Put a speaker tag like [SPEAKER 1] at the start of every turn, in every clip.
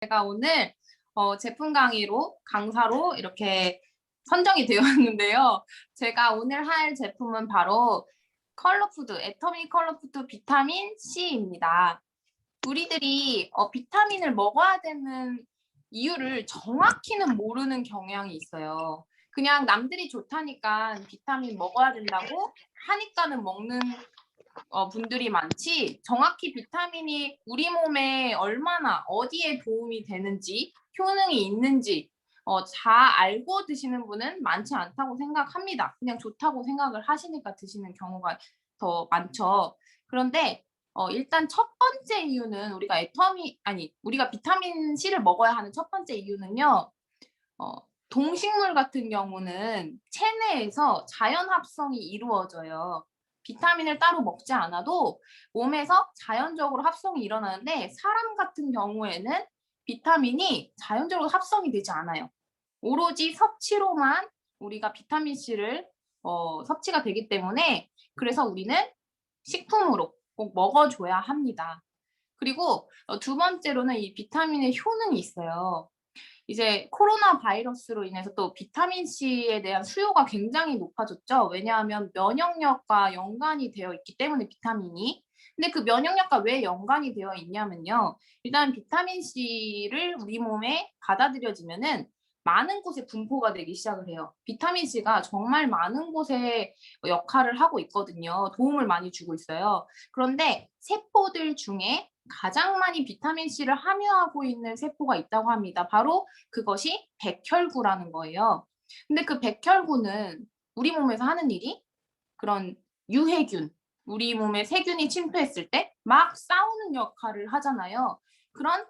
[SPEAKER 1] 제가 오늘 제품 강의로 강사로 이렇게 선정이 되었는데요. 제가 오늘 할 제품은 바로 컬러푸드, 애터미 컬러푸드 비타민 C입니다. 우리들이 비타민을 먹어야 되는 이유를 정확히는 모르는 경향이 있어요. 그냥 남들이 좋다니까 비타민 먹어야 된다고 하니까는 먹는 분들이 많지, 정확히 비타민이 우리 몸에 얼마나 어디에 도움이 되는지, 효능이 있는지 잘 알고 드시는 분은 많지 않다고 생각합니다. 그냥 좋다고 생각을 하시니까 드시는 경우가 더 많죠. 그런데 일단 첫 번째 이유는 우리가 비타민 C를 먹어야 하는 첫 번째 이유는요. 동식물 같은 경우는 체내에서 자연 합성이 이루어져요. 비타민을 따로 먹지 않아도 몸에서 자연적으로 합성이 일어나는데, 사람 같은 경우에는 비타민이 자연적으로 합성이 되지 않아요. 오로지 섭취로만 우리가 비타민 C를 섭취가 되기 때문에, 그래서 우리는 식품으로 꼭 먹어줘야 합니다. 그리고 두 번째로는 이 비타민의 효능이 있어요. 이제 코로나 바이러스로 인해서 또 비타민 C에 대한 수요가 굉장히 높아졌죠. 왜냐하면 면역력과 연관이 되어 있기 때문에 비타민이. 근데 그 면역력과 왜 연관이 되어 있냐면요. 일단 비타민 C를 우리 몸에 받아들여지면은 많은 곳에 분포가 되기 시작을 해요. 비타민 C가 정말 많은 곳에 역할을 하고 있거든요. 도움을 많이 주고 있어요. 그런데 세포들 중에 가장 많이 비타민 C를 함유하고 있는 세포가 있다고 합니다. 바로 그것이 백혈구라는 거예요. 근데 그 백혈구는 우리 몸에서 하는 일이, 그런 유해균, 우리 몸에 세균이 침투했을 때 막 싸우는 역할을 하잖아요. 그런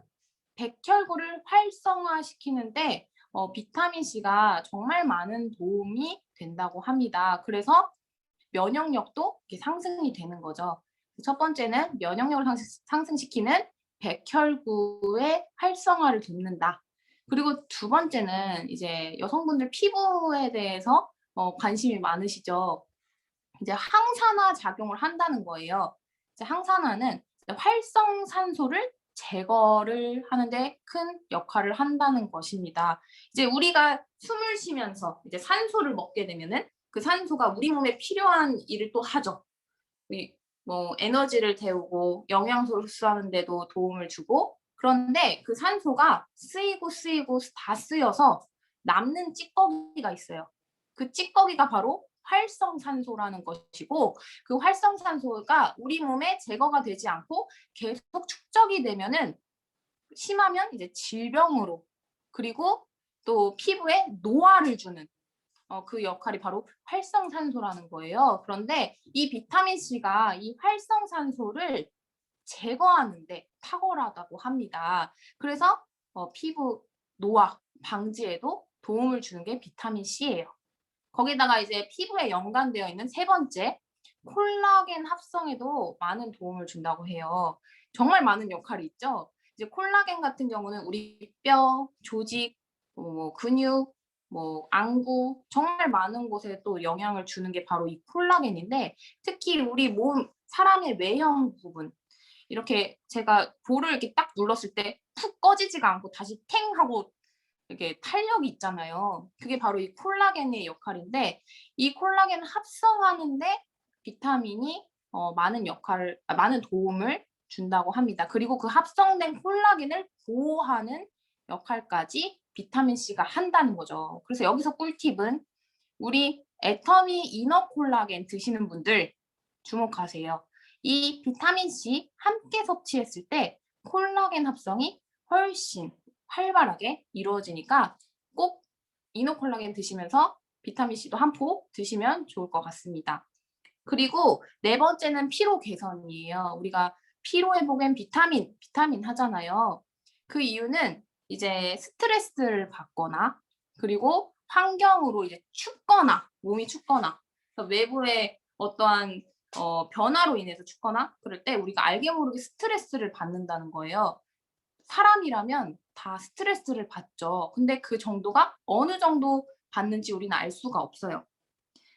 [SPEAKER 1] 백혈구를 활성화시키는데 비타민 C가 정말 많은 도움이 된다고 합니다. 그래서 면역력도 이렇게 상승이 되는 거죠. 첫 번째는 면역력을 상승시키는 백혈구의 활성화를 돕는다. 그리고 두 번째는 이제 여성분들 피부에 대해서 관심이 많으시죠. 이제 항산화 작용을 한다는 거예요. 이제 항산화는 활성산소를 제거를 하는데 큰 역할을 한다는 것입니다. 이제 우리가 숨을 쉬면서 이제 산소를 먹게 되면은 그 산소가 우리 몸에 필요한 일을 또 하죠. 뭐 에너지를 태우고 영양소를 흡수하는 데도 도움을 주고, 그런데 그 산소가 쓰이고 다 쓰여서 남는 찌꺼기가 있어요. 그 찌꺼기가 바로 활성산소라는 것이고, 그 활성산소가 우리 몸에 제거가 되지 않고 계속 축적이 되면은, 심하면 이제 질병으로, 그리고 또 피부에 노화를 주는 그 역할이 바로 활성산소라는 거예요. 그런데 이 비타민 C가 이 활성산소를 제거하는데 탁월하다고 합니다. 그래서 피부 노화 방지에도 도움을 주는 게 비타민 C예요. 거기다가 이제 피부에 연관되어 있는 세 번째, 콜라겐 합성에도 많은 도움을 준다고 해요. 정말 많은 역할이 있죠. 이제 콜라겐 같은 경우는 우리 뼈, 조직, 근육, 안구, 정말 많은 곳에 또 영향을 주는 게 바로 이 콜라겐인데, 특히 우리 몸 사람의 외형 부분, 이렇게 제가 볼을 이렇게 딱 눌렀을 때 푹 꺼지지가 않고 다시 탱 하고 이렇게 탄력이 있잖아요. 그게 바로 이 콜라겐의 역할인데, 이 콜라겐을 합성하는데 비타민이 많은 도움을 준다고 합니다. 그리고 그 합성된 콜라겐을 보호하는 역할까지 비타민 C가 한다는 거죠. 그래서 여기서 꿀팁은, 우리 애터미 이너 콜라겐 드시는 분들 주목하세요. 이 비타민 C 함께 섭취했을 때 콜라겐 합성이 훨씬 활발하게 이루어지니까, 꼭 이노콜라겐 드시면서 비타민 C도 한 포 드시면 좋을 것 같습니다. 그리고 네 번째는 피로 개선이에요. 우리가 피로 회복엔 비타민 하잖아요. 그 이유는 이제 스트레스를 받거나, 그리고 환경으로 이제 춥거나, 몸이 춥거나, 외부의 어떠한 변화로 인해서 춥거나 그럴 때 우리가 알게 모르게 스트레스를 받는다는 거예요. 사람이라면 다 스트레스를 받죠. 근데 그 정도가 어느 정도 받는지 우리는 알 수가 없어요.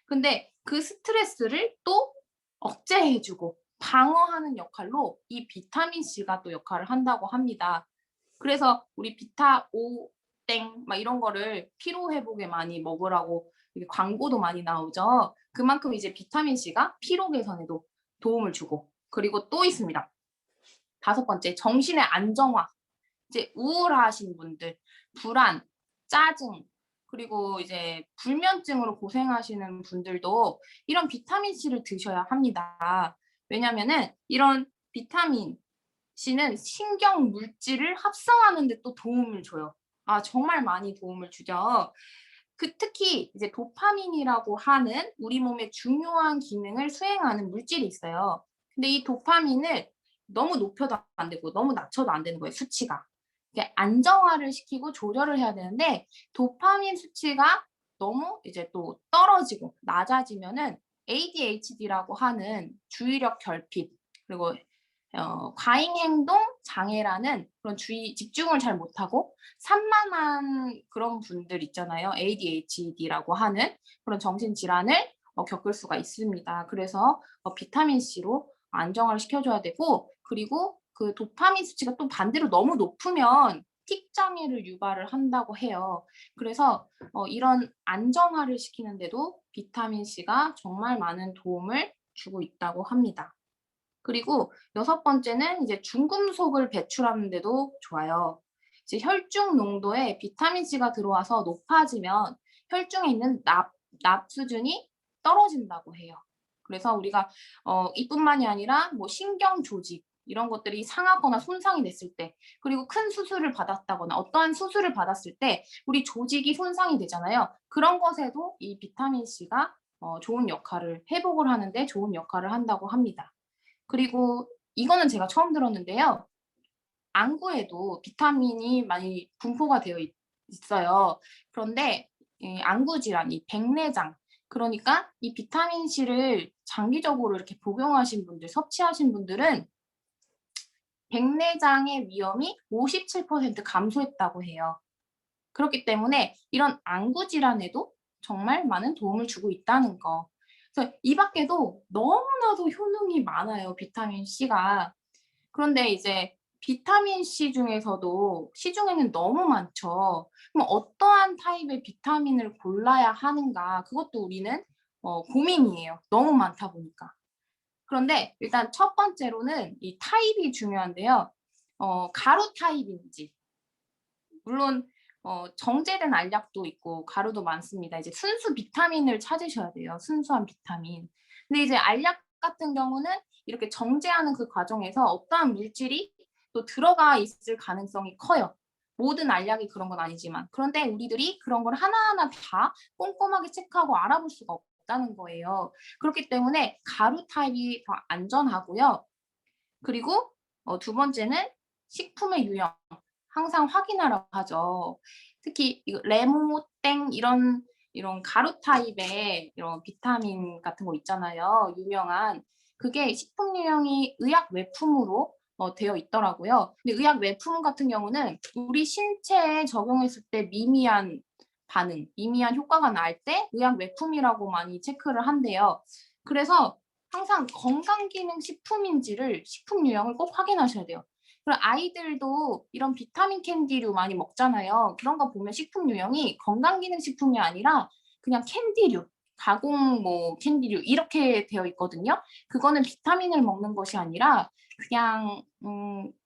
[SPEAKER 1] 근데 그 스트레스를 또 억제해 주고 방어하는 역할로 이 비타민 C가 또 역할을 한다고 합니다. 그래서 우리 비타5 땡 막 이런 거를 피로 회복에 많이 먹으라고 이게 광고도 많이 나오죠. 그만큼 이제 비타민 C가 피로 개선에도 도움을 주고, 그리고 또 있습니다. 5번째, 정신의 안정화. 이제 우울하신 분들, 불안, 짜증, 그리고 이제 불면증으로 고생하시는 분들도 이런 비타민 C를 드셔야 합니다. 왜냐면은 이런 비타민 C는 신경 물질을 합성하는 데 또 도움을 줘요. 아, 정말 많이 도움을 주죠. 특히 이제 도파민이라고 하는 우리 몸의 중요한 기능을 수행하는 물질이 있어요. 근데 이 도파민을 너무 높여도 안 되고 너무 낮춰도 안 되는 거예요, 수치가. 이게 안정화를 시키고 조절을 해야 되는데, 도파민 수치가 너무 이제 또 떨어지고 낮아지면은 ADHD라고 하는 주의력 결핍, 그리고 과잉 행동 장애라는 그런 집중을 잘 못하고 산만한 그런 분들 있잖아요. ADHD라고 하는 그런 정신질환을 겪을 수가 있습니다. 그래서 비타민 C로 안정화를 시켜줘야 되고, 그리고 그 도파민 수치가 또 반대로 너무 높으면 틱 장애를 유발을 한다고 해요. 그래서 이런 안정화를 시키는데도 비타민 C가 정말 많은 도움을 주고 있다고 합니다. 그리고 6번째는 이제 중금속을 배출하는 데도 좋아요. 이제 혈중 농도에 비타민 C가 들어와서 높아지면 혈중에 있는 납 수준이 떨어진다고 해요. 그래서 우리가 이뿐만이 아니라 뭐 신경 조직 이런 것들이 상하거나 손상이 됐을 때, 그리고 큰 수술을 받았다거나 어떠한 수술을 받았을 때 우리 조직이 손상이 되잖아요. 그런 것에도 이 비타민 C가 좋은 역할을, 회복을 하는데 좋은 역할을 한다고 합니다. 그리고 이거는 제가 처음 들었는데요. 안구에도 비타민이 많이 분포가 되어 있어요. 그런데 이 안구 질환, 이 백내장, 그러니까 이 비타민 C를 장기적으로 이렇게 복용하신 분들, 섭취하신 분들은 백내장의 위험이 57% 감소했다고 해요. 그렇기 때문에 이런 안구 질환에도 정말 많은 도움을 주고 있다는 거. 그래서 이 밖에도 너무나도 효능이 많아요, 비타민 C가. 그런데 이제 비타민 C 중에서도 시중에는 너무 많죠. 그럼 어떠한 타입의 비타민을 골라야 하는가? 그것도 우리는 고민이에요, 너무 많다 보니까. 그런데 일단 첫 번째로는 이 타입이 중요한데요. 가루 타입인지, 물론 정제된 알약도 있고 가루도 많습니다. 이제 순수 비타민을 찾으셔야 돼요, 순수한 비타민. 근데 이제 알약 같은 경우는 이렇게 정제하는 그 과정에서 어떠한 물질이 또 들어가 있을 가능성이 커요. 모든 알약이 그런 건 아니지만. 그런데 우리들이 그런 걸 하나하나 다 꼼꼼하게 체크하고 알아볼 수가 없다는 거예요. 그렇기 때문에 가루 타입이 더 안전하고요. 그리고 두 번째는 식품의 유형. 항상 확인하라고 하죠. 특히 이거 레모땡 이런 가루 타입의 이런 비타민 같은 거 있잖아요, 유명한. 그게 식품 유형이 의약 외품으로 되어 있더라고요. 근데 의약 외품 같은 경우는 우리 신체에 적용했을 때 미미한 반응, 미미한 효과가 날 때 의약 외품이라고 많이 체크를 한대요. 그래서 항상 건강기능식품인지를, 식품 유형을 꼭 확인하셔야 돼요. 그리고 아이들도 이런 비타민 캔디류 많이 먹잖아요. 그런 거 보면 식품 유형이 건강기능식품이 아니라 그냥 캔디류, 가공 뭐 캔디류 이렇게 되어 있거든요. 그거는 비타민을 먹는 것이 아니라 그냥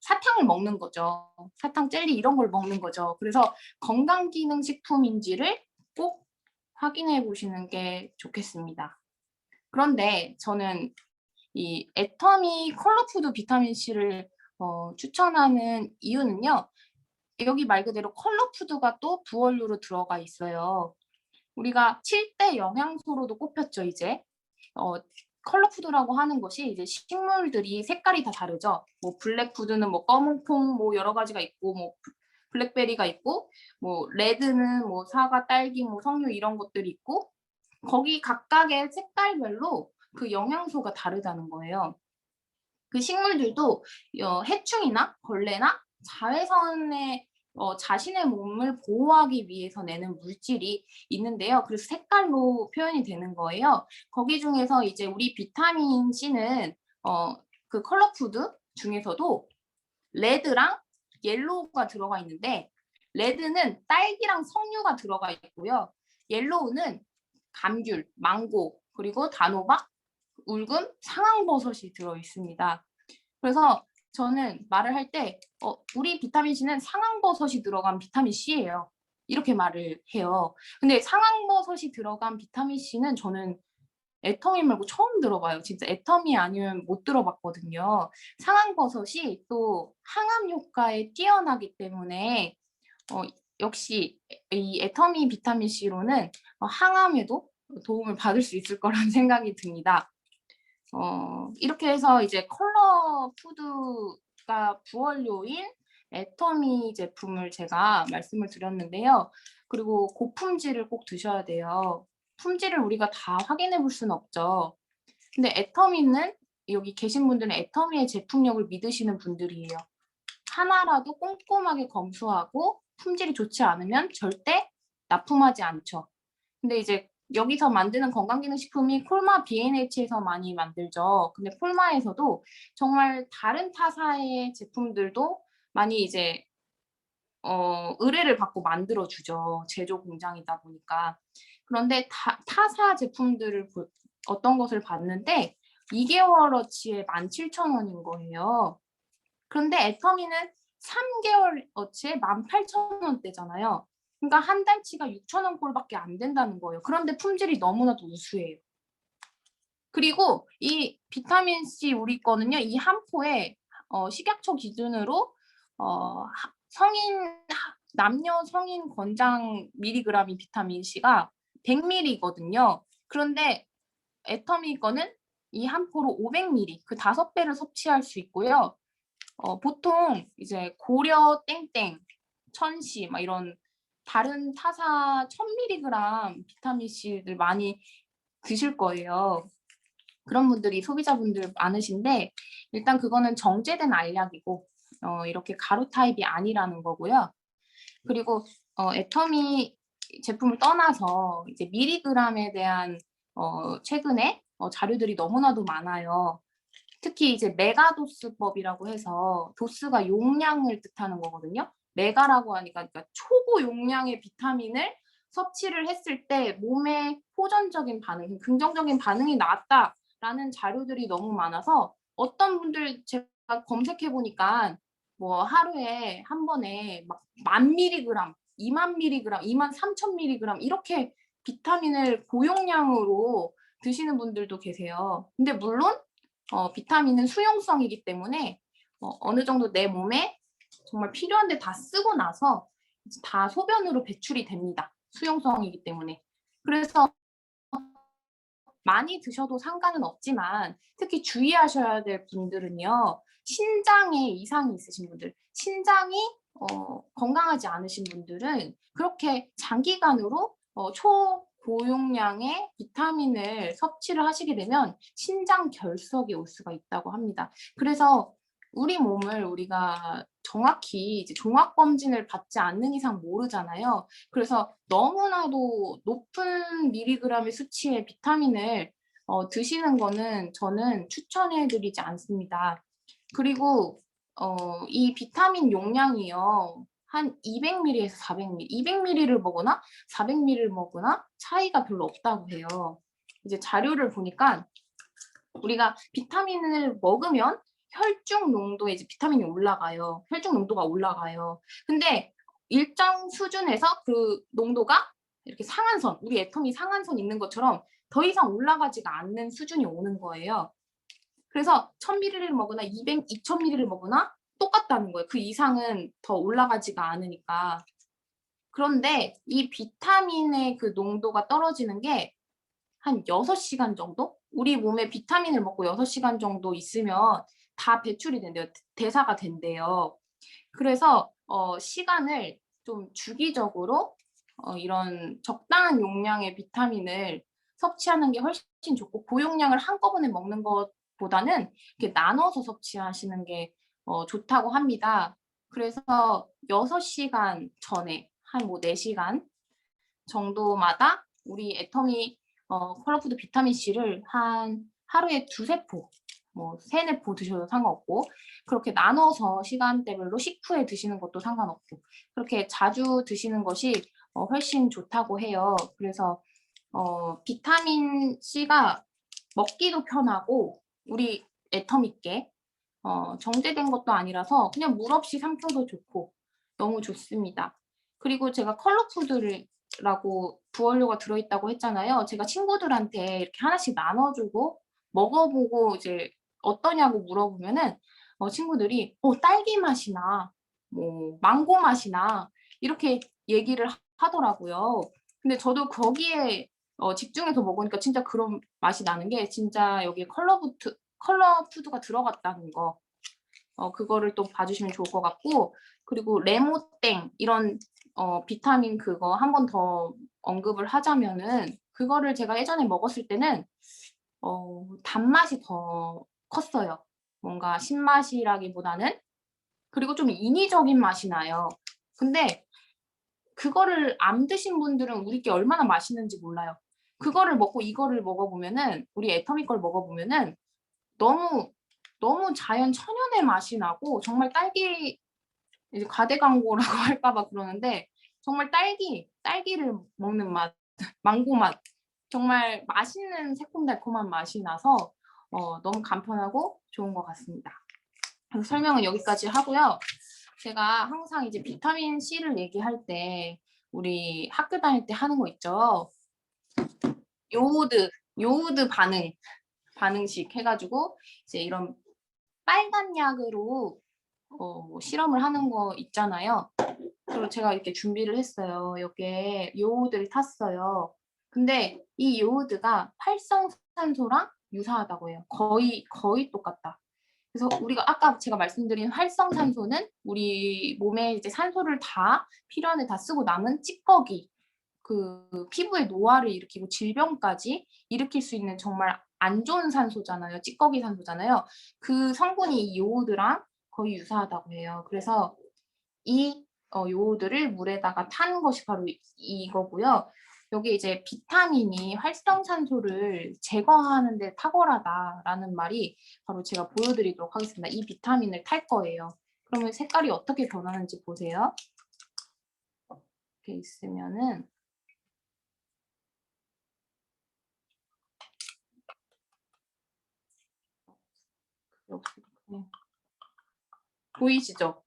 [SPEAKER 1] 사탕을 먹는 거죠. 사탕, 젤리 이런 걸 먹는 거죠. 그래서 건강기능식품인지를 꼭 확인해 보시는 게 좋겠습니다. 그런데 저는 이 애터미 컬러푸드 비타민 C를 추천하는 이유는요. 여기 말 그대로 컬러푸드가 또 부원료로 들어가 있어요. 우리가 7대 영양소로도 꼽혔죠, 이제. 컬러푸드라고 하는 것이 이제 식물들이 색깔이 다 다르죠. 뭐 블랙푸드는 뭐 검은 콩 뭐 여러 가지가 있고, 뭐 블랙베리가 있고, 뭐 레드는 뭐 사과, 딸기, 뭐 석류 이런 것들이 있고, 거기 각각의 색깔별로 그 영양소가 다르다는 거예요. 그 식물들도 해충이나 벌레나 자외선에 자신의 몸을 보호하기 위해서 내는 물질이 있는데요. 그래서 색깔로 표현이 되는 거예요. 거기 중에서 이제 우리 비타민 C는 그 컬러푸드 중에서도 레드랑 옐로우가 들어가 있는데 레드는 딸기랑 석류가 들어가 있고요. 옐로우는 감귤, 망고, 그리고 단호박, 울금, 상황버섯이 들어 있습니다. 그래서 저는 말을 할 때 우리 비타민 C는 상황버섯이 들어간 비타민 C예요. 이렇게 말을 해요. 근데 상황버섯이 들어간 비타민 C는 저는 애터미 말고 처음 들어봐요. 진짜 애터미 아니면 못 들어봤거든요. 상황버섯이 또 항암 효과에 뛰어나기 때문에 역시 이 애터미 비타민 C로는 항암에도 도움을 받을 수 있을 거라는 생각이 듭니다. 이렇게 해서 이제 컬러 푸드가 부원료인 애터미 제품을 제가 말씀을 드렸는데요. 그리고 고품질을 꼭 드셔야 돼요. 품질을 우리가 다 확인해 볼 수는 없죠. 근데 애터미는 여기 계신 분들은 애터미의 제품력을 믿으시는 분들이에요. 하나라도 꼼꼼하게 검수하고 품질이 좋지 않으면 절대 납품하지 않죠. 근데 이제 여기서 만드는 건강기능식품이 콜마 B&H에서 많이 만들죠. 근데 콜마에서도 정말 다른 타사의 제품들도 많이 이제 의뢰를 받고 만들어주죠. 제조 공장이다 보니까. 그런데 타사 제품들을 어떤 것을 봤는데 2개월어치에 17,000원인 거예요. 그런데 애터미는 3개월어치에 18,000원대잖아요. 그러니까 한 달치가 6,000원 꼴밖에 안 된다는 거예요. 그런데 품질이 너무나도 우수해요. 그리고 이 비타민 C 우리 거는요. 이 한 포에 식약처 기준으로 남녀 성인 권장 밀리그램이 비타민 C가 100ml거든요. 그런데 애터미 거는 이 한 포로 500ml, 그 5배를 섭취할 수 있고요. 보통 이제 고려 땡땡, 천시 막 이런 다른 타사 1000mg 비타민 C를 많이 드실 거예요. 그런 분들이 소비자분들 많으신데 일단 그거는 정제된 알약이고 이렇게 가루 타입이 아니라는 거고요. 그리고 애터미 제품을 떠나서 이제 밀리그램에 대한 최근에 자료들이 너무나도 많아요. 특히 이제 메가도스법이라고 해서 도스가 용량을 뜻하는 거거든요. 메가라고 하니까 그러니까 초고 용량의 비타민을 섭취를 했을 때 몸에 호전적인 반응, 긍정적인 반응이 나왔다라는 자료들이 너무 많아서 어떤 분들 제가 검색해 보니까 뭐 하루에 한 번에 막 10,000mg, 20,000mg, 23,000mg 이렇게 비타민을 고용량으로 드시는 분들도 계세요. 근데 물론 비타민은 수용성이기 때문에 어느 정도 내 몸에 정말 필요한데 다 쓰고 나서 다 소변으로 배출이 됩니다. 수용성이기 때문에. 그래서 많이 드셔도 상관은 없지만 특히 주의하셔야 될 분들은요. 신장에 이상이 있으신 분들, 신장이 건강하지 않으신 분들은 그렇게 장기간으로 초고용량의 비타민을 섭취를 하시게 되면 신장 결석이 올 수가 있다고 합니다. 그래서 우리 몸을 우리가 정확히 이제 종합검진을 받지 않는 이상 모르잖아요. 그래서 너무나도 높은 밀리그램의 수치의 비타민을 드시는 거는 저는 추천해드리지 않습니다. 그리고 이 비타민 용량이요. 한 200ml에서 400ml, 200ml를 먹거나 400ml를 먹거나 차이가 별로 없다고 해요. 이제 자료를 보니까 우리가 비타민을 먹으면 혈중 농도에 이제 비타민이 올라가요. 혈중 농도가 올라가요. 근데 일정 수준에서 그 농도가 이렇게 상한선, 우리 애터미 상한선 있는 것처럼 더 이상 올라가지가 않는 수준이 오는 거예요. 그래서 1000ml를 먹으나 2000ml를 먹으나 똑같다는 거예요. 그 이상은 더 올라가지가 않으니까. 그런데 이 비타민의 그 농도가 떨어지는 게 한 6시간 정도? 우리 몸에 비타민을 먹고 6시간 정도 있으면 다 배출이 된대요. 대사가 된대요. 그래서 시간을 좀 주기적으로 이런 적당한 용량의 비타민을 섭취하는 게 훨씬 좋고 고용량을 한꺼번에 먹는 것보다는 이렇게 나눠서 섭취하시는 게 좋다고 합니다. 그래서 6시간 전에 한 뭐 4시간 정도마다 우리 애터미 컬러푸드 비타민 C를 한 하루에 2-3포 뭐 3-4포 드셔도 상관없고 그렇게 나눠서 시간대별로 식후에 드시는 것도 상관없고 그렇게 자주 드시는 것이 훨씬 좋다고 해요. 그래서 비타민 C가 먹기도 편하고 우리 애터미께 정제된 것도 아니라서 그냥 물 없이 삼켜도 좋고 너무 좋습니다. 그리고 제가 컬러푸드라고 부원료가 들어있다고 했잖아요. 제가 친구들한테 이렇게 하나씩 나눠주고 먹어보고 이제 어떠냐고 물어보면은 친구들이 딸기 맛이 나, 뭐 망고 맛이 나 이렇게 얘기를 하더라고요. 근데 저도 거기에 집중해서 먹으니까 진짜 그런 맛이 나는 게 진짜 여기 컬러푸드가 들어갔다는 거 그거를 또 봐주시면 좋을 것 같고 그리고 레모땡 이런 비타민 그거 한 번 더 언급을 하자면은 그거를 제가 예전에 먹었을 때는 단맛이 더 컸어요. 뭔가 신맛이라기보다는 그리고 좀 인위적인 맛이 나요. 근데 그거를 안 드신 분들은 우리께 얼마나 맛있는지 몰라요. 그거를 먹고 이거를 먹어보면은 우리 애터미 걸 먹어보면은 너무 자연 천연의 맛이 나고 정말 딸기 이제 과대 광고라고 할까 봐 그러는데 정말 딸기를 먹는 맛, 망고 맛 정말 맛있는 새콤달콤한 맛이 나서 너무 간편하고 좋은 것 같습니다. 그래서 설명은 여기까지 하고요. 제가 항상 이제 비타민 C를 얘기할 때 우리 학교 다닐 때 하는 거 있죠. 요오드 반응식 해가지고 이제 이런 빨간 약으로 실험을 하는 거 있잖아요. 그리고 제가 이렇게 준비를 했어요. 여기에 요오드를 탔어요. 근데 이 요오드가 활성산소랑 유사하다고 해요. 거의 똑같다. 그래서 우리가 아까 제가 말씀드린 활성산소는 우리 몸에 이제 산소를 다 필연을 다 쓰고 남은 찌꺼기 그 피부에 노화를 일으키고 질병까지 일으킬 수 있는 정말 안 좋은 산소잖아요. 찌꺼기 산소잖아요. 그 성분이 이 요오드랑 거의 유사하다고 해요. 그래서 이 요오드를 물에다가 탄 것이 바로 이거고요. 여기 이제 비타민이 활성산소를 제거하는 데 탁월하다라는 말이 바로 제가 보여드리도록 하겠습니다. 이 비타민을 탈 거예요. 그러면 색깔이 어떻게 변하는지 보세요. 이렇게 있으면은 보이시죠?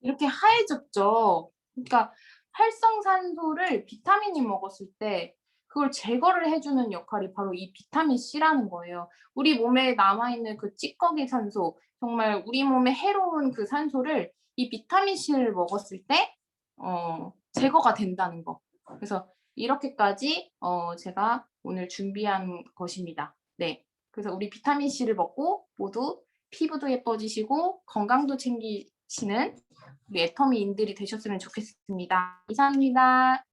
[SPEAKER 1] 이렇게 하얘졌죠. 그러니까 활성산소를 비타민이 먹었을 때 그걸 제거를 해주는 역할이 바로 이 비타민 C라는 거예요. 우리 몸에 남아있는 그 찌꺼기 산소, 정말 우리 몸에 해로운 그 산소를 이 비타민 C를 먹었을 때 제거가 된다는 거. 그래서 이렇게까지 제가 오늘 준비한 것입니다. 네. 그래서 우리 비타민 C를 먹고 모두 피부도 예뻐지시고 건강도 챙기시는 우리 애터미인들이 되셨으면 좋겠습니다. 이상입니다.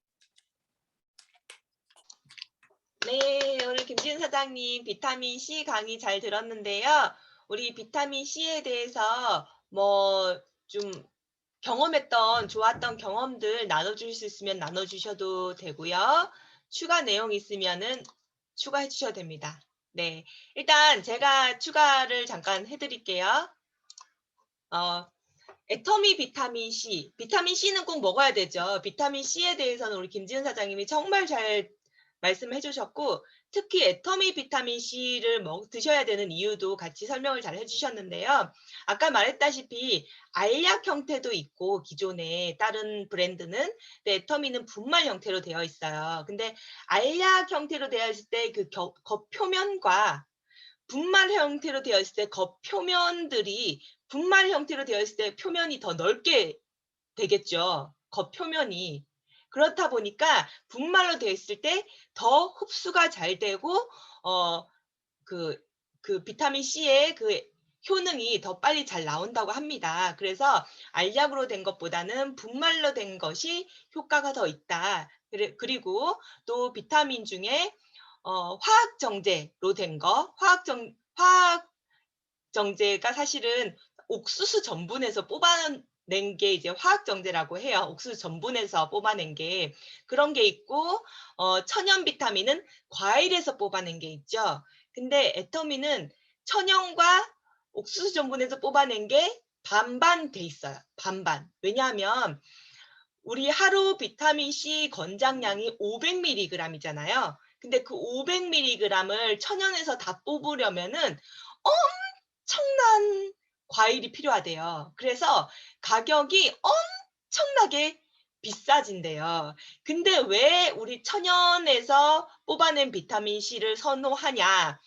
[SPEAKER 2] 네, 오늘 김지은 사장님 비타민 C 강의 잘 들었는데요. 우리 비타민 C에 대해서 뭐 좀 경험했던 좋았던 경험들 나눠주실 수 있으면 나눠주셔도 되고요. 추가 내용 있으면은 추가해 주셔도 됩니다. 네, 일단 제가 추가를 잠깐 해드릴게요. 애터미 비타민 C, 비타민 C는 꼭 먹어야 되죠. 비타민 C에 대해서는 우리 김지은 사장님이 정말 잘 말씀해 주셨고 특히 애터미 비타민 C를 드셔야 되는 이유도 같이 설명을 잘 해주셨는데요. 아까 말했다시피 알약 형태도 있고 기존에 다른 브랜드는 애터미는 분말 형태로 되어 있어요. 근데 알약 형태로 되어 있을 때 그 겉표면과 분말 형태로 되어 있을 때 겉표면들이 분말 형태로 되어 있을 때 표면이 더 넓게 되겠죠. 겉표면이. 그렇다 보니까 분말로 되어 있을 때 더 흡수가 잘 되고 그 비타민 C의 그 효능이 더 빨리 잘 나온다고 합니다. 그래서 알약으로 된 것보다는 분말로 된 것이 효과가 더 있다. 그리고 또 비타민 중에 화학 정제로 된 거, 화학 정제가 사실은 옥수수 전분에서 낸 게 이제 화학정제라고 해요. 옥수수 전분에서 뽑아낸 게. 그런 게 있고 천연 비타민은 과일에서 뽑아낸 게 있죠. 근데 애터미는 천연과 옥수수 전분에서 뽑아낸 게 반반 돼 있어요. 반반. 왜냐하면 우리 하루 비타민 C 권장량이 500mg이잖아요. 근데 그 500mg을 천연에서 다 뽑으려면은 엄청난 과일이 필요하대요. 그래서 가격이 엄청나게 비싸진대요. 근데 왜 우리 천연에서 뽑아낸 비타민 C를 선호하냐?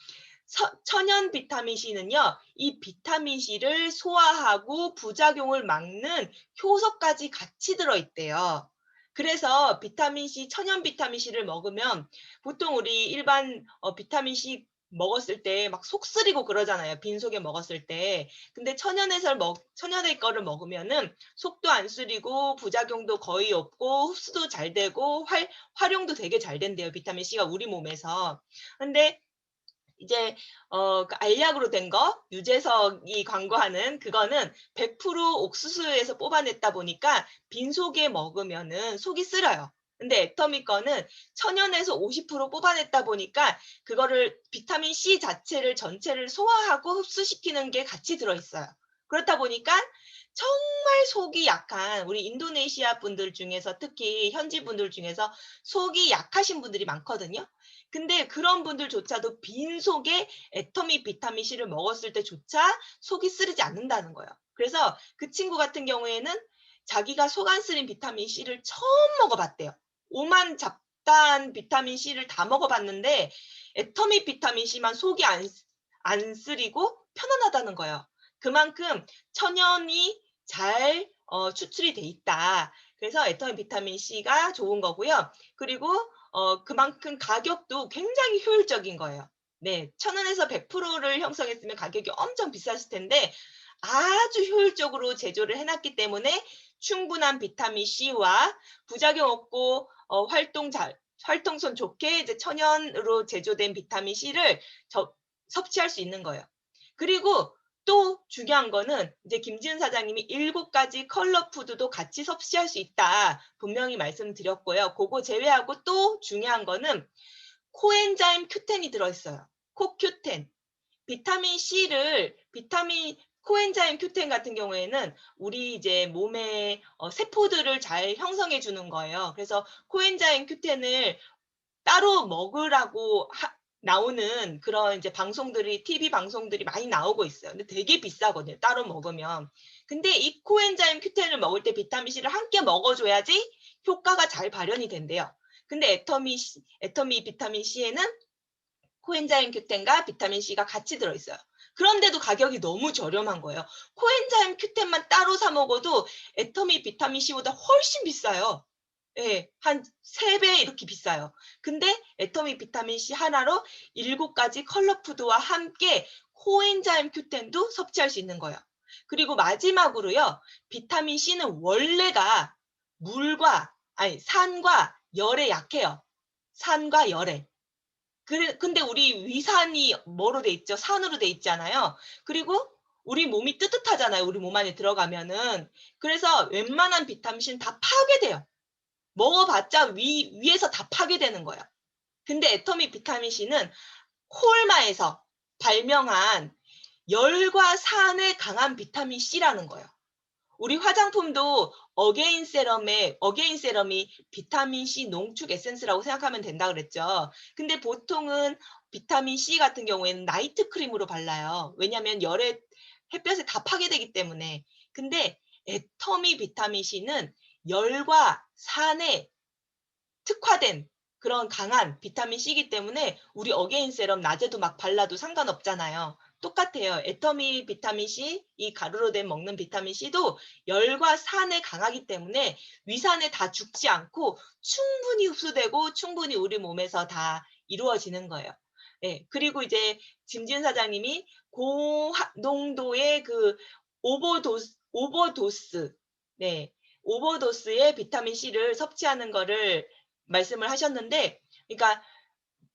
[SPEAKER 2] 천연 비타민 C는요, 이 비타민 C를 소화하고 부작용을 막는 효소까지 같이 들어있대요. 그래서 비타민 C, 천연 비타민 C를 먹으면 보통 우리 일반 비타민 C 먹었을 때 막 속 쓰리고 그러잖아요. 빈속에 먹었을 때. 근데 천연의 거를 먹으면은 속도 안 쓰리고 부작용도 거의 없고 흡수도 잘 되고 활용도 되게 잘 된대요. 비타민 C가 우리 몸에서. 근데 이제 그 알약으로 된 거 유재석이 광고하는 그거는 100% 옥수수에서 뽑아냈다 보니까 빈속에 먹으면은 속이 쓰려요. 근데 애터미 거는 천연에서 50% 뽑아냈다 보니까 그거를 비타민 C 자체를 전체를 소화하고 흡수시키는 게 같이 들어 있어요. 그렇다 보니까 정말 속이 약한 우리 인도네시아 분들 중에서 특히 현지 분들 중에서 속이 약하신 분들이 많거든요. 근데 그런 분들조차도 빈속에 애터미 비타민 C를 먹었을 때조차 속이 쓰리지 않는다는 거예요. 그래서 그 친구 같은 경우에는 자기가 속 안 쓰린 비타민 C를 처음 먹어봤대요. 오만 잡다한 비타민 C를 다 먹어봤는데 애터미 비타민 C만 속이 안 쓰리고 편안하다는 거예요. 그만큼 천연이 잘 추출이 돼 있다. 그래서 애터미 비타민 C가 좋은 거고요. 그리고 그만큼 가격도 굉장히 효율적인 거예요. 네. 1,000원에서 100%를 형성했으면 가격이 엄청 비쌌을 텐데 아주 효율적으로 제조를 해 놨기 때문에 충분한 비타민 C와 부작용 없고 활동성 좋게 이제 천연으로 제조된 비타민 C를 섭취할 수 있는 거예요. 그리고 또 중요한 거는 이제 김지은 사장님이 7가지 컬러 푸드도 같이 섭취할 수 있다. 분명히 말씀드렸고요. 그거 제외하고 또 중요한 거는 코엔자임 Q10이 들어 있어요. 코큐텐. 비타민 C를 코엔자임 Q10 같은 경우에는 우리 이제 몸의 세포들을 잘 형성해 주는 거예요. 그래서 코엔자임 Q10을 따로 먹으라고 나오는 그런 이제 방송들이 TV 방송들이 많이 나오고 있어요. 근데 되게 비싸거든요. 따로 먹으면. 근데 이 코엔자임 Q10을 먹을 때 비타민 C를 함께 먹어줘야지 효과가 잘 발현이 된대요. 근데 애터미 비타민 C에는 코엔자임 Q10과 비타민 C가 같이 들어있어요. 그런데도 가격이 너무 저렴한 거예요. 코엔자임 Q10만 따로 사 먹어도 애터미 비타민 C보다 훨씬 비싸요. 예, 한 3배 이렇게 비싸요. 근데 애터미 비타민 C 하나로 7가지 컬러 푸드와 함께 코엔자임 Q10도 섭취할 수 있는 거예요. 그리고 마지막으로요. 비타민 C는 원래가 산과 열에 약해요. 산과 열에. 근데 우리 위산이 뭐로 돼 있죠? 산으로 돼 있잖아요. 그리고 우리 몸이 뜨뜻하잖아요. 우리 몸 안에 들어가면은. 그래서 웬만한 비타민 C는 다 파괴돼요. 먹어봤자 위에서 다 파괴되는 거예요. 근데 애터미 비타민 C는 콜마에서 발명한 열과 산에 강한 비타민 C라는 거예요. 우리 화장품도 어게인 세럼이 비타민 C 농축 에센스라고 생각하면 된다 그랬죠. 근데 보통은 비타민 C 같은 경우에는 나이트 크림으로 발라요. 왜냐하면 햇볕에 다 파괴되기 때문에. 근데 애터미 비타민 C는 열과 산에 특화된 그런 강한 비타민 C이기 때문에 우리 어게인 세럼 낮에도 막 발라도 상관없잖아요. 똑같아요. 애터미 비타민 C, 이 가루로 된 먹는 비타민 C도 열과 산에 강하기 때문에 위산에 다 죽지 않고 충분히 흡수되고 충분히 우리 몸에서 다 이루어지는 거예요. 예. 그리고 이제 김지은 사장님이 고농도의 그 오버도스, 네. 오버도스의 비타민 C를 섭취하는 거를 말씀을 하셨는데, 그러니까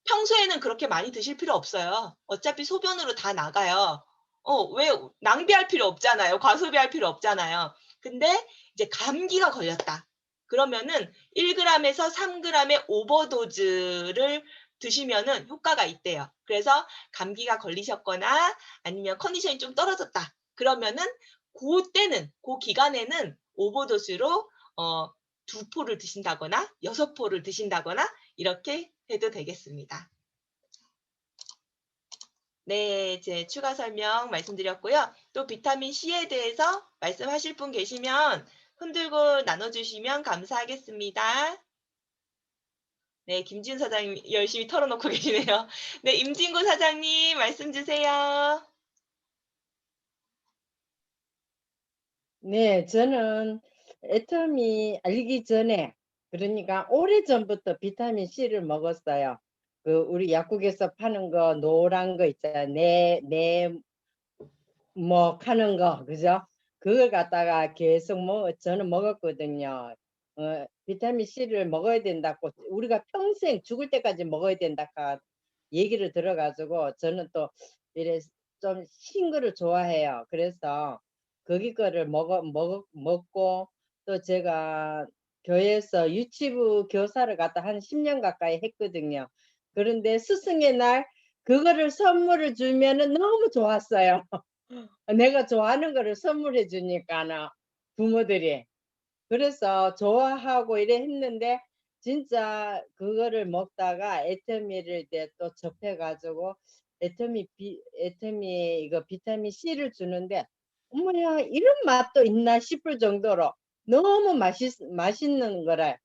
[SPEAKER 2] 평소에는 그렇게 많이 드실 필요 없어요. 어차피 소변으로 다 나가요. 왜 낭비할 필요 없잖아요. 과소비할 필요 없잖아요. 근데 이제 감기가 걸렸다. 그러면은 1g에서 3g의 오버도즈를 드시면은 효과가 있대요. 그래서 감기가 걸리셨거나 아니면 컨디션이 좀 떨어졌다. 그러면은 고때는 고 기간에는 오버도스로 2포를 드신다거나 6포를 드신다거나 이렇게 해도 되겠습니다. 네, 이제 추가 설명 말씀드렸고요. 또 비타민 C에 대해서 말씀하실 분 계시면 손 들고 나눠주시면 감사하겠습니다. 네, 김지훈 사장님 열심히 털어놓고 계시네요. 네, 임진구 사장님 말씀 주세요.
[SPEAKER 3] 네, 저는 애터미 알기 전에, 그러니까 오래전부터 비타민 C를 먹었어요. 그 우리 약국에서 파는 거 노란 거 있잖아요. 뭐 하는 거, 그죠? 그걸 갖다가 계속 저는 먹었거든요. 비타민 C를 먹어야 된다고, 우리가 평생 죽을 때까지 먹어야 된다고 얘기를 들어가지고, 저는 또 이래 좀 신 거를 좋아해요. 그래서 거기 거를 먹고, 또 제가 교회에서 유치부 교사를 갖다 한 10년 가까이 했거든요. 그런데 스승의 날 그거를 선물을 주면은 너무 좋았어요. 내가 좋아하는 거를 선물해 주니까는 부모들이. 그래서 좋아하고 이래 했는데, 진짜 그거를 먹다가 애터미를 이제 또 접해 가지고 애터미 이거 비타민 C를 주는데, 어머야 이런 맛도 있나 싶을 정도로 너무 맛있는 거래.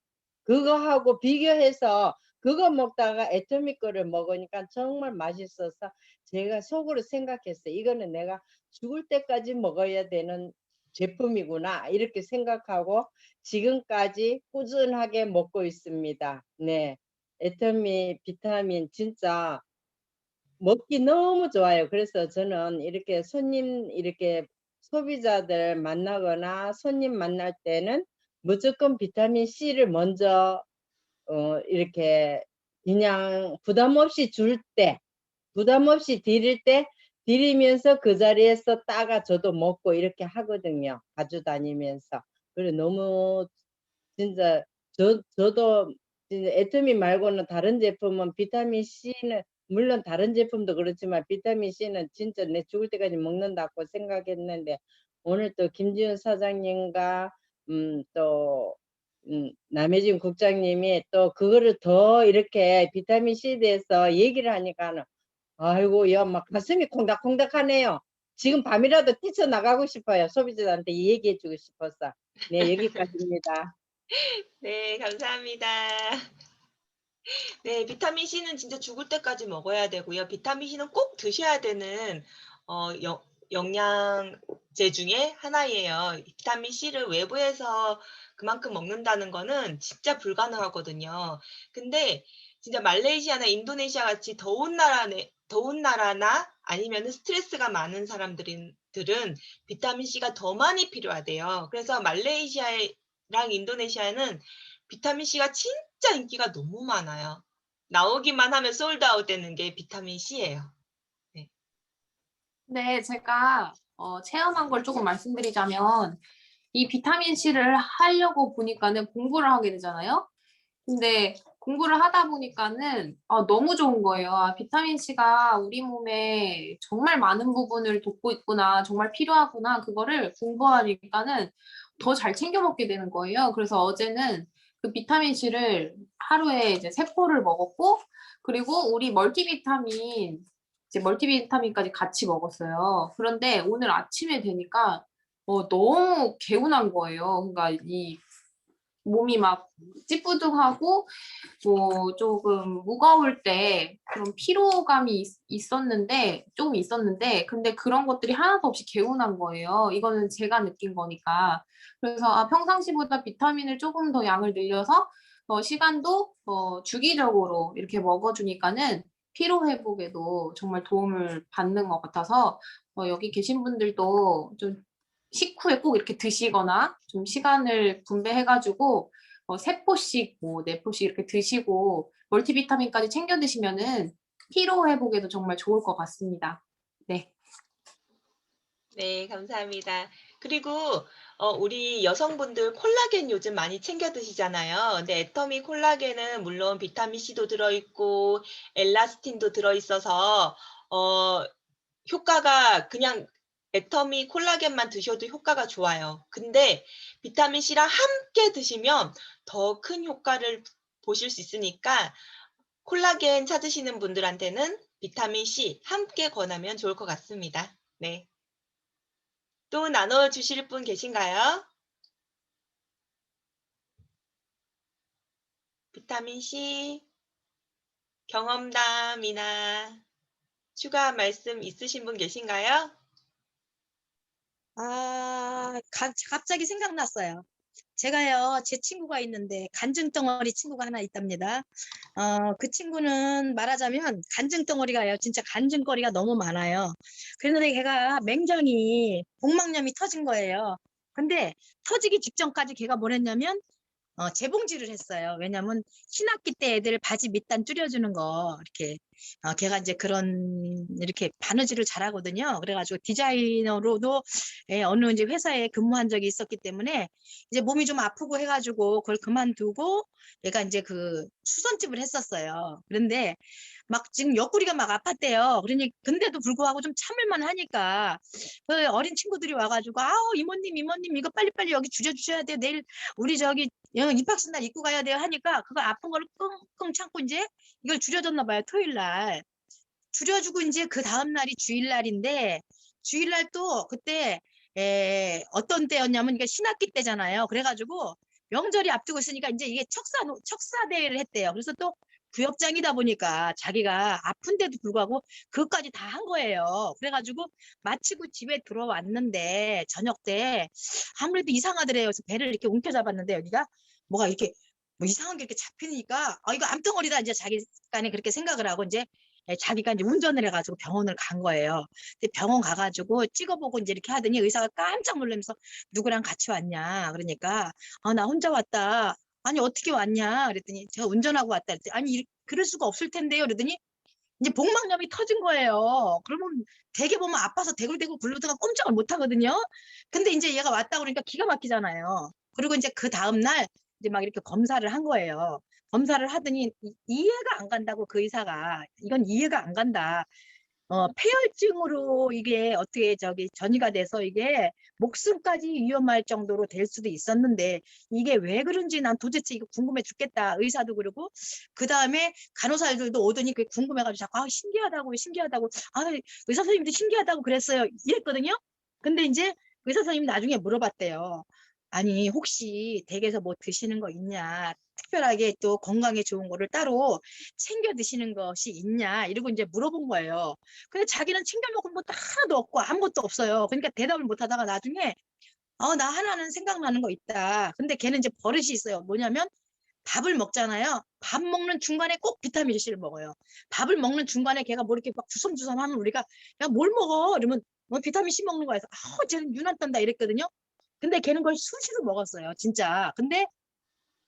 [SPEAKER 3] 그거하고 비교해서 그거 먹다가 애터미 거를 먹으니까 정말 맛있어서 제가 속으로 생각했어요. 이거는 내가 죽을 때까지 먹어야 되는 제품이구나 이렇게 생각하고 지금까지 꾸준하게 먹고 있습니다. 네, 애터미 비타민 진짜 먹기 너무 좋아요. 그래서 저는 이렇게 이렇게 소비자들 만나거나 손님 만날 때는 무조건 비타민 C를 먼저 이렇게 그냥 부담 없이 부담 없이 드릴 때 드리면서 그 자리에서 따가 저도 먹고 이렇게 하거든요. 가져다니면서. 그래 너무 진짜 저도 진짜 애터미 말고는 다른 제품은 비타민 C는 물론 다른 제품도 그렇지만 비타민 C는 진짜 내 죽을 때까지 먹는다고 생각했는데, 오늘 또 김지훈 사장님과 또 남혜진 국장님이 또 그거를 더 이렇게 비타민 C에 대해서 얘기를 하니까는 아이고 야 막 가슴이 콩닥콩닥하네요. 지금 밤이라도 뛰쳐나가고 싶어요. 소비자들한테 얘기해 주고 싶어서. 네, 여기까지입니다.
[SPEAKER 2] 네, 감사합니다. 네, 비타민 C는 진짜 죽을 때까지 먹어야 되고요. 비타민 C는 꼭 드셔야 되는 영양제 중에 하나예요. 비타민 C를 외부에서 그만큼 먹는다는 거는 진짜 불가능하거든요. 근데 진짜 말레이시아나 인도네시아 같이 더운 나라나 아니면 스트레스가 많은 사람들은 비타민 C가 더 많이 필요하대요. 그래서 말레이시아랑 인도네시아는 비타민 C가 진짜 인기가 너무 많아요. 나오기만 하면 솔드아웃 되는 게 비타민 C예요. 네.
[SPEAKER 1] 네, 제가 체험한 걸 조금 말씀드리자면 이 비타민 C를 하려고 보니까는 공부를 하게 되잖아요. 근데 공부를 하다 보니까는 너무 좋은 거예요. 비타민 C가 우리 몸에 정말 많은 부분을 돕고 있구나, 정말 필요하구나, 그거를 공부하니까는 더 잘 챙겨 먹게 되는 거예요. 그래서 어제는 그 비타민 C를 하루에 이제 3포를 먹었고, 그리고 우리 멀티비타민까지 같이 먹었어요. 그런데 오늘 아침에 되니까 너무 개운한 거예요. 그러니까 이 몸이 막 찌뿌둥하고 뭐 조금 무거울 때 그런 피로감이 조금 있었는데 근데 그런 것들이 하나도 없이 개운한 거예요. 이거는 제가 느낀 거니까. 그래서 평상시보다 비타민을 조금 더 양을 늘려서 시간도 주기적으로 이렇게 먹어주니까는 피로 회복에도 정말 도움을 받는 것 같아서 여기 계신 분들도 좀 식후에 꼭 이렇게 드시거나 좀 시간을 분배해가지고 3포씩 뭐 4포씩 이렇게 드시고 멀티비타민까지 챙겨 드시면은 피로 회복에도 정말 좋을 것 같습니다. 네.
[SPEAKER 2] 네, 감사합니다. 그리고 우리 여성분들 콜라겐 요즘 많이 챙겨 드시잖아요. 근데 애터미 콜라겐은 물론 비타민 C도 들어있고 엘라스틴도 들어있어서 효과가 그냥 애터미 콜라겐만 드셔도 효과가 좋아요. 근데 비타민 C랑 함께 드시면 더 큰 효과를 보실 수 있으니까 콜라겐 찾으시는 분들한테는 비타민 C 함께 권하면 좋을 것 같습니다. 네. 또 나눠 주실 분 계신가요? 비타민 C 경험담이나 추가 말씀 있으신 분 계신가요?
[SPEAKER 4] 갑자기 생각났어요. 제가요, 제 친구가 있는데 간증덩어리 친구가 하나 있답니다. 그 친구는 말하자면 간증덩어리가요, 진짜 간증거리가 너무 많아요. 그런데 걔가 맹장이 복막염이 터진 거예요. 근데 터지기 직전까지 걔가 뭘 했냐면 재봉질을 했어요. 왜냐면 신학기 때 애들 바지 밑단 줄여주는 거 이렇게 걔가 이제 그런 이렇게 바느질을 잘하거든요. 그래가지고 디자이너로도 어느 이제 회사에 근무한 적이 있었기 때문에 이제 몸이 좀 아프고 해가지고 그걸 그만두고 얘가 이제 그 수선집을 했었어요. 그런데 막 지금 옆구리가 막 아팠대요. 그러니 근데도 불구하고 좀 참을만 하니까 그 어린 친구들이 와가지고 아우 이모님 이거 빨리빨리 여기 줄여주셔야 돼요. 내일 우리 저기 입학식 날 입고 가야 돼요 하니까 그거 아픈 거를 끙끙 참고 이제 이걸 줄여줬나 봐요. 토요일 날 줄여주고 이제 그 다음 날이 주일날인데 주일날 또 그때 어떤 때였냐면 이게 신학기 때잖아요. 그래가지고 명절이 앞두고 있으니까 이제 이게 척사 대회를 했대요. 그래서 또 부역장이다 보니까 자기가 아픈데도 불구하고 그것까지 다 한 거예요. 그래가지고 마치고 집에 들어왔는데 저녁 때 아무래도 이상하더래요. 그래서 배를 이렇게 움켜잡았는데 여기가 뭐가 이렇게 뭐 이상한 게 이렇게 잡히니까 이거 암덩어리다 이제 자기간에 그렇게 생각을 하고 이제 자기가 이제 운전을 해가지고 병원을 간 거예요. 근데 병원 가가지고 찍어보고 이제 이렇게 하더니 의사가 깜짝 놀라면서 누구랑 같이 왔냐 그러니까 나 혼자 왔다. 아니 어떻게 왔냐 그랬더니 제가 운전하고 왔다 그랬더니 아니 그럴 수가 없을 텐데요 그러더니 이제 복막염이 터진 거예요. 그러면 대개 보면 아파서 대굴대굴 굴르다가 꼼짝을 못 하거든요. 근데 이제 얘가 왔다 그러니까 기가 막히잖아요. 그리고 이제 그 다음날 이제 막 이렇게 검사를 한 거예요. 검사를 하더니 이해가 안 간다고 그 의사가 이건 이해가 안 간다. 폐혈증으로 이게 어떻게 저기 전이가 돼서 이게 목숨까지 위험할 정도로 될 수도 있었는데 이게 왜 그런지 난 도대체 이거 궁금해 죽겠다. 의사도 그러고 그 다음에 간호사들도 오더니 그게 궁금해가지고 자꾸 신기하다고 의사 선생님도 신기하다고 그랬어요. 이랬거든요. 근데 이제 의사 선생님 나중에 물어봤대요. 아니 혹시 댁에서 뭐 드시는 거 있냐? 특별하게 또 건강에 좋은 거를 따로 챙겨 드시는 것이 있냐? 이러고 이제 물어본 거예요. 근데 자기는 챙겨 먹은 것도 하나도 없고 아무것도 없어요. 그러니까 대답을 못 하다가 나중에 나 하나는 생각나는 거 있다. 근데 걔는 이제 버릇이 있어요. 뭐냐면 밥을 먹잖아요. 밥 먹는 중간에 꼭 비타민 C를 먹어요. 밥을 먹는 중간에 걔가 뭐 이렇게 막 주섬주섬 하면 우리가 야 뭘 먹어? 이러면 뭐 비타민 C 먹는 거야. 그래서 쟤는 유난 떤다 이랬거든요. 근데 걔는 그걸 수시로 먹었어요. 진짜. 근데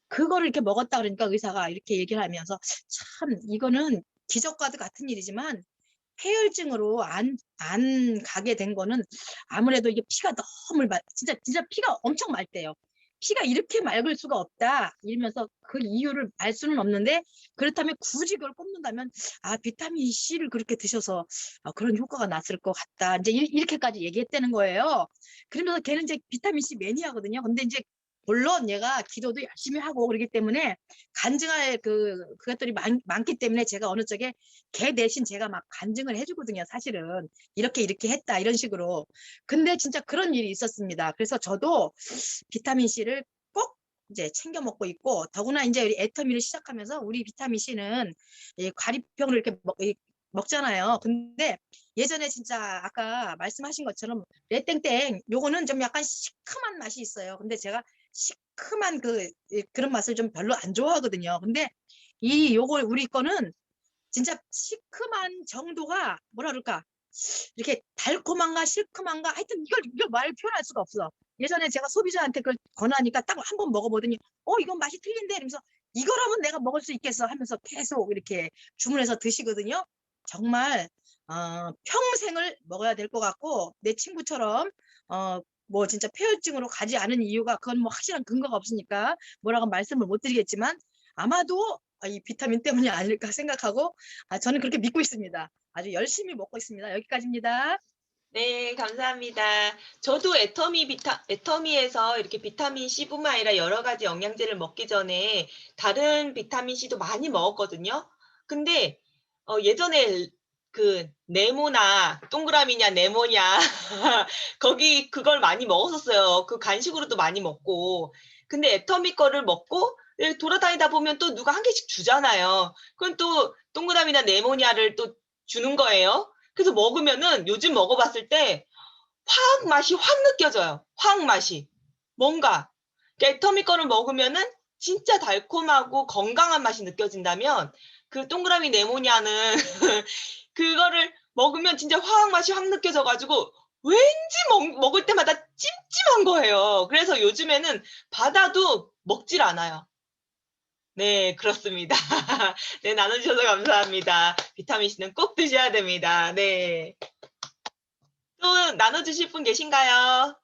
[SPEAKER 4] 그거를 이렇게 먹었다 그러니까 의사가 이렇게 얘기를 하면서 참 이거는 기적과도 같은 일이지만 폐혈증으로 안 가게 된 거는 아무래도 이게 피가 너무 진짜 피가 엄청 맑대요. 피가 이렇게 맑을 수가 없다 이러면서 그 이유를 알 수는 없는데 그렇다면 굳이 그걸 꼽는다면 비타민 C를 그렇게 드셔서 그런 효과가 났을 것 같다 이제 이렇게까지 얘기했다는 거예요. 그러면서 걔는 이제 비타민 C 매니아거든요. 근데 이제 물론 얘가 기도도 열심히 하고 그러기 때문에 간증할 그것들이 많기 때문에 제가 어느 쪽에 걔 대신 제가 막 간증을 해주거든요. 사실은 이렇게 했다 이런 식으로. 근데 진짜 그런 일이 있었습니다. 그래서 저도 비타민 C를 꼭 이제 챙겨 먹고 있고 더구나 이제 우리 애터미를 시작하면서 우리 비타민 C는 과립병을 이렇게 먹잖아요. 근데 예전에 진짜 아까 말씀하신 것처럼 레땡땡 요거는 좀 약간 시큼한 맛이 있어요. 근데 제가 시큼한 그런 맛을 좀 별로 안 좋아하거든요. 근데 요걸 우리 거는 진짜 시큼한 정도가 뭐라 그럴까 이렇게 달콤한가 시큼한가 하여튼 이걸 말 표현할 수가 없어. 예전에 제가 소비자한테 그걸 권하니까 딱 한 번 먹어보더니 이건 맛이 틀린데 이러면서 이거라면 내가 먹을 수 있겠어 하면서 계속 이렇게 주문해서 드시거든요. 정말 평생을 먹어야 될 것 같고 내 친구처럼 뭐 진짜 폐혈증으로 가지 않은 이유가 그건 뭐 확실한 근거가 없으니까 뭐라고 말씀을 못 드리겠지만 아마도 이 비타민 때문이 아닐까 생각하고 저는 그렇게 믿고 있습니다. 아주 열심히 먹고 있습니다. 여기까지입니다.
[SPEAKER 2] 네, 감사합니다. 저도 애터미에서 이렇게 비타민 C뿐만 아니라 여러 가지 영양제를 먹기 전에 다른 비타민 C도 많이 먹었거든요. 근데 예전에 그 네모나 동그라미냐 네모냐 거기 그걸 많이 먹었었어요. 그 간식으로도 많이 먹고. 근데 애터미 거를 먹고 돌아다니다 보면 또 누가 한 개씩 주잖아요. 그럼 또 동그라미나 네모냐를 또 주는 거예요. 그래서 먹으면은 요즘 먹어봤을 때 화학 맛이 확 느껴져요. 화학 맛이. 뭔가 애터미 거를 먹으면은 진짜 달콤하고 건강한 맛이 느껴진다면 그 동그라미 네모냐는 그거를 먹으면 진짜 화학 맛이 확 느껴져가지고 왠지 먹을 때마다 찜찜한 거예요. 그래서 요즘에는 받아도 먹질 않아요. 네, 그렇습니다. 네, 나눠주셔서 감사합니다. 비타민C는 꼭 드셔야 됩니다. 네. 또 나눠주실 분 계신가요?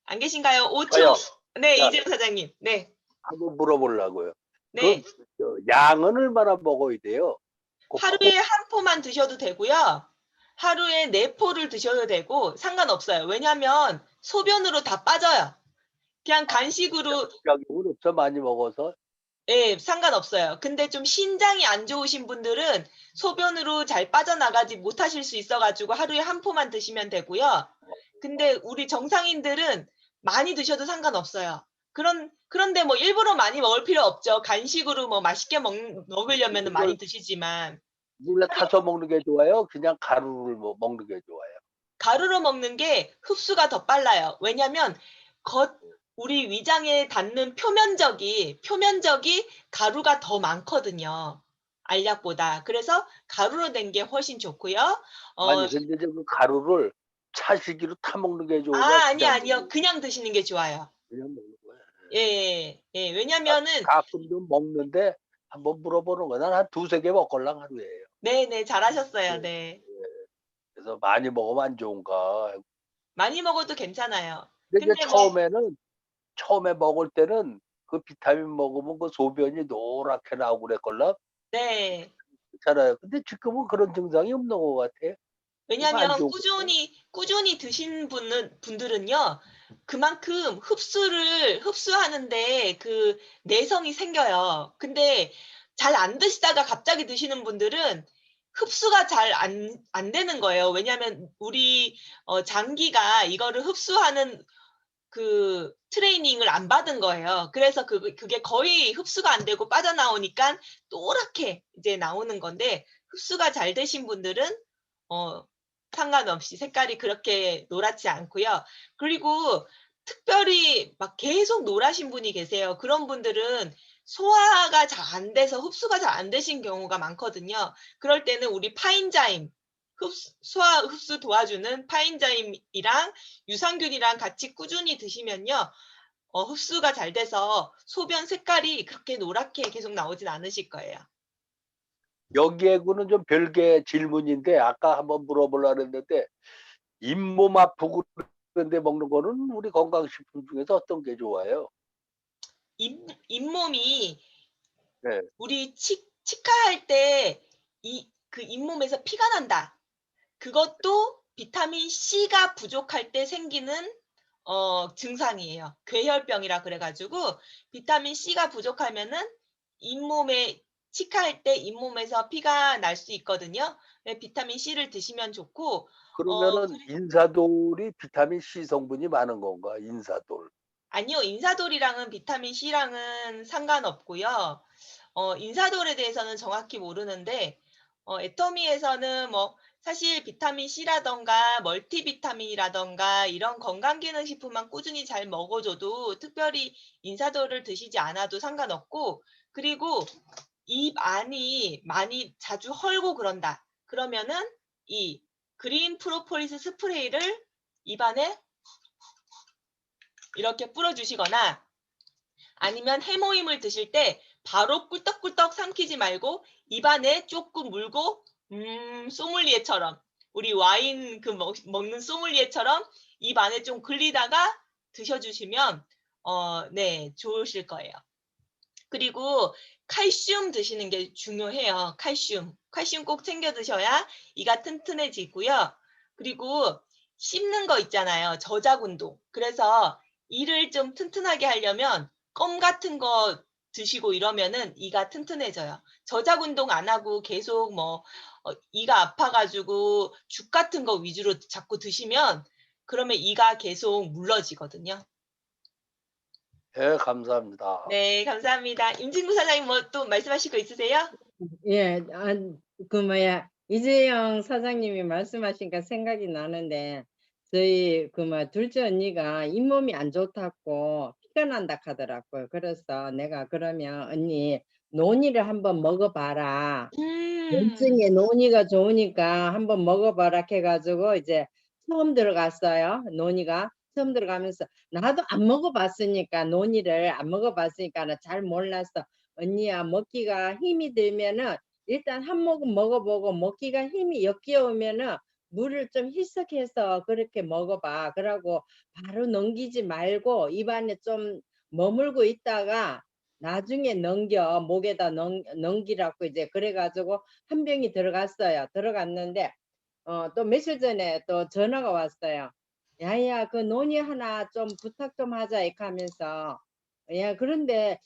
[SPEAKER 2] 안 계신가요? 5초.
[SPEAKER 5] 저요.
[SPEAKER 2] 네,
[SPEAKER 5] 자,
[SPEAKER 2] 이재용 사장님. 네.
[SPEAKER 5] 한번 물어보려고요.
[SPEAKER 2] 네.
[SPEAKER 5] 양은 얼마나 먹어야 돼요?
[SPEAKER 2] 하루에 한 포만 드셔도 되고요. 하루에 4포를 드셔도 되고 상관없어요. 왜냐하면 소변으로 다 빠져요. 그냥 간식으로
[SPEAKER 5] 양은 없어 많이 먹어서.
[SPEAKER 2] 예, 상관없어요. 근데 좀 신장이 안 좋으신 분들은 소변으로 잘 빠져나가지 못하실 수 있어가지고 하루에 한 포만 드시면 되고요. 근데 우리 정상인들은 많이 드셔도 상관없어요. 그런데 뭐 일부러 많이 먹을 필요 없죠. 간식으로 뭐 맛있게 먹으려면 많이 드시지만
[SPEAKER 5] 물에 타서 먹는 게 좋아요? 그냥 가루를 먹는 게 좋아요?
[SPEAKER 2] 가루로 먹는 게 흡수가 더 빨라요. 왜냐면 우리 위장에 닿는 표면적이 가루가 더 많거든요. 알약보다. 그래서 가루로 된 게 훨씬 좋고요.
[SPEAKER 5] 아니 근데 그 가루를 차시기로 타 먹는 게 좋으냐?
[SPEAKER 2] 아니요. 그냥 드시는 게 좋아요.
[SPEAKER 5] 그냥 먹는 거야.
[SPEAKER 2] 예. 왜냐면은
[SPEAKER 5] 가끔 좀 먹는데 한번 물어보는 거야. 난 한 2-3개 먹걸랑 하루에요.
[SPEAKER 2] 네, 잘하셨어요. 네.
[SPEAKER 5] 그래서 많이 먹으면 안 좋은가.
[SPEAKER 2] 많이 먹어도 괜찮아요.
[SPEAKER 5] 근데 이제
[SPEAKER 2] 근데 뭐
[SPEAKER 5] 처음에 먹을 때는 그 비타민 먹으면 그 소변이 노랗게 나오고 그랬걸랑.
[SPEAKER 2] 네.
[SPEAKER 5] 괜찮아요. 근데 지금은 그런 증상이 없는 것 같아. 안
[SPEAKER 2] 왜냐면
[SPEAKER 5] 좋은 거죠.
[SPEAKER 2] 꾸준히 드신 분들은요, 그만큼 흡수하는데 그 내성이 생겨요. 근데 잘 안 드시다가 갑자기 드시는 분들은 흡수가 잘 안 되는 거예요. 왜냐면 우리 장기가 이거를 흡수하는 그 트레이닝을 안 받은 거예요. 그래서 그게 거의 흡수가 안 되고 빠져나오니까 노랗게 이제 나오는 건데, 흡수가 잘 되신 분들은 상관없이 색깔이 그렇게 노랗지 않고요. 그리고 특별히 막 계속 노라신 분이 계세요. 그런 분들은 소화가 잘 안 돼서 흡수가 잘 안 되신 경우가 많거든요. 그럴 때는 우리 파인자임, 소화 흡수 도와주는 파인자임이랑 유산균이랑 같이 꾸준히 드시면요. 흡수가 잘 돼서 소변 색깔이 그렇게 노랗게 계속 나오진 않으실 거예요.
[SPEAKER 5] 여기에는 좀 별개 질문인데 아까 한번 물어보려고 했는데 잇몸 아프고 그런데 먹는 거는 우리 건강식품 중에서 어떤 게 좋아요?
[SPEAKER 2] 잇몸이
[SPEAKER 5] 네.
[SPEAKER 2] 우리 치과할 때 그 잇몸에서 피가 난다. 그것도 비타민 C가 부족할 때 생기는 증상이에요. 괴혈병이라 그래가지고 비타민 C가 부족하면은 치과할 때 잇몸에서 피가 날 수 있거든요. 네, 비타민 C를 드시면 좋고
[SPEAKER 5] 그러면은 인사돌이 비타민 C 성분이 많은 건가? 인사돌.
[SPEAKER 2] 아니요, 인사돌이랑은 비타민 C랑은 상관없고요. 인사돌에 대해서는 정확히 모르는데 애터미에서는 뭐 사실 비타민 C라던가 멀티비타민이라던가 이런 건강기능식품만 꾸준히 잘 먹어줘도 특별히 인사돌을 드시지 않아도 상관없고, 그리고 입 안이 많이 자주 헐고 그런다. 그러면은 이 그린 프로폴리스 스프레이를 입안에 이렇게 뿌려주시거나 아니면 해모임을 드실 때 바로 꿀떡꿀떡 삼키지 말고 입안에 조금 물고 소믈리에처럼 우리 와인 먹는 소믈리에처럼 입 안에 좀 걸리다가 드셔주시면 네, 좋으실 거예요. 그리고 칼슘 드시는 게 중요해요. 칼슘. 칼슘 꼭 챙겨 드셔야 이가 튼튼해지고요. 그리고 씹는 거 있잖아요. 저작 운동. 그래서 이를 좀 튼튼하게 하려면 껌 같은 거 드시고 이러면은 이가 튼튼해져요. 저작 운동 안 하고 계속 이가 아파가지고 죽 같은 거 위주로 자꾸 드시면 그러면 이가 계속 물러지거든요.
[SPEAKER 5] 예, 감사합니다.
[SPEAKER 2] 네, 감사합니다. 임진구 사장님 뭐 또 말씀하실 거 있으세요?
[SPEAKER 3] 예, 그 뭐야 이재영 사장님이 말씀하시니까 생각이 나는데 저희 둘째 언니가 잇몸이 안 좋다고 피가 난다 하더라고요. 그래서 내가 그러면 언니 논이를 한번 먹어봐라. 염증에 논이가 좋으니까 한번 먹어봐라 해가지고 이제 처음 들어갔어요. 논이가 처음 들어가면서 나도 안 먹어봤으니까 논이를 안 먹어봤으니까 잘 몰랐어. 언니야 먹기가 힘이 들면은 일단 한 모금 먹어보고 먹기가 힘이 역겨우면은 물을 좀 희석해서 그렇게 먹어봐. 그러고 바로 넘기지 말고 입안에 좀 머물고 있다가 나중에 목에다 넘기라고 이제 그래가지고 한 병이 들어갔어요. 들어갔는데 또 며칠 전에 또 전화가 왔어요. 야야 그 논의 하나 좀 부탁 좀 하자 이렇게 하면서 야 그런데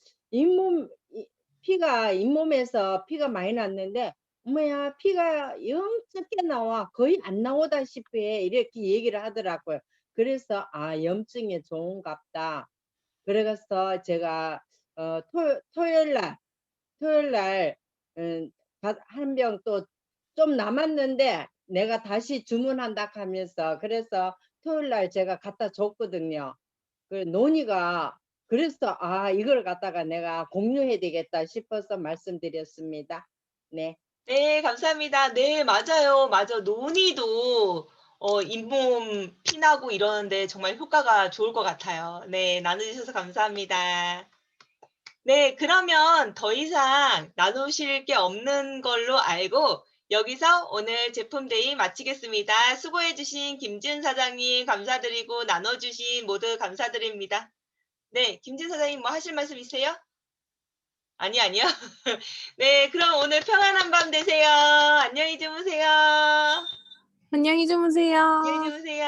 [SPEAKER 3] 잇몸에서 피가 많이 났는데 어머야 피가 영 적게 나와 거의 안 나오다시피 해 이렇게 얘기를 하더라고요. 그래서 염증에 좋은갑다. 그래서 제가 토요일날 한 병 또 좀 남았는데 내가 다시 주문한다 하면서 그래서 토요일날 제가 갖다 줬거든요. 그 논의가 그래서 이걸 갖다가 내가 공유해야 되겠다 싶어서 말씀드렸습니다. 네.
[SPEAKER 2] 네, 감사합니다. 네, 맞아요. 맞아. 논의도 잇몸 피나고 이러는데 정말 효과가 좋을 것 같아요. 네, 나눠주셔서 감사합니다. 네, 그러면 더 이상 나누실 게 없는 걸로 알고 여기서 오늘 제품데이 마치겠습니다. 수고해주신 김지은 사장님 감사드리고 나눠주신 모두 감사드립니다. 네, 김지은 사장님 뭐 하실 말씀 있으세요? 아니요. 네, 그럼 오늘 평안한 밤 되세요. 안녕히 주무세요.
[SPEAKER 6] 안녕히 주무세요.
[SPEAKER 2] 안녕히 주무세요.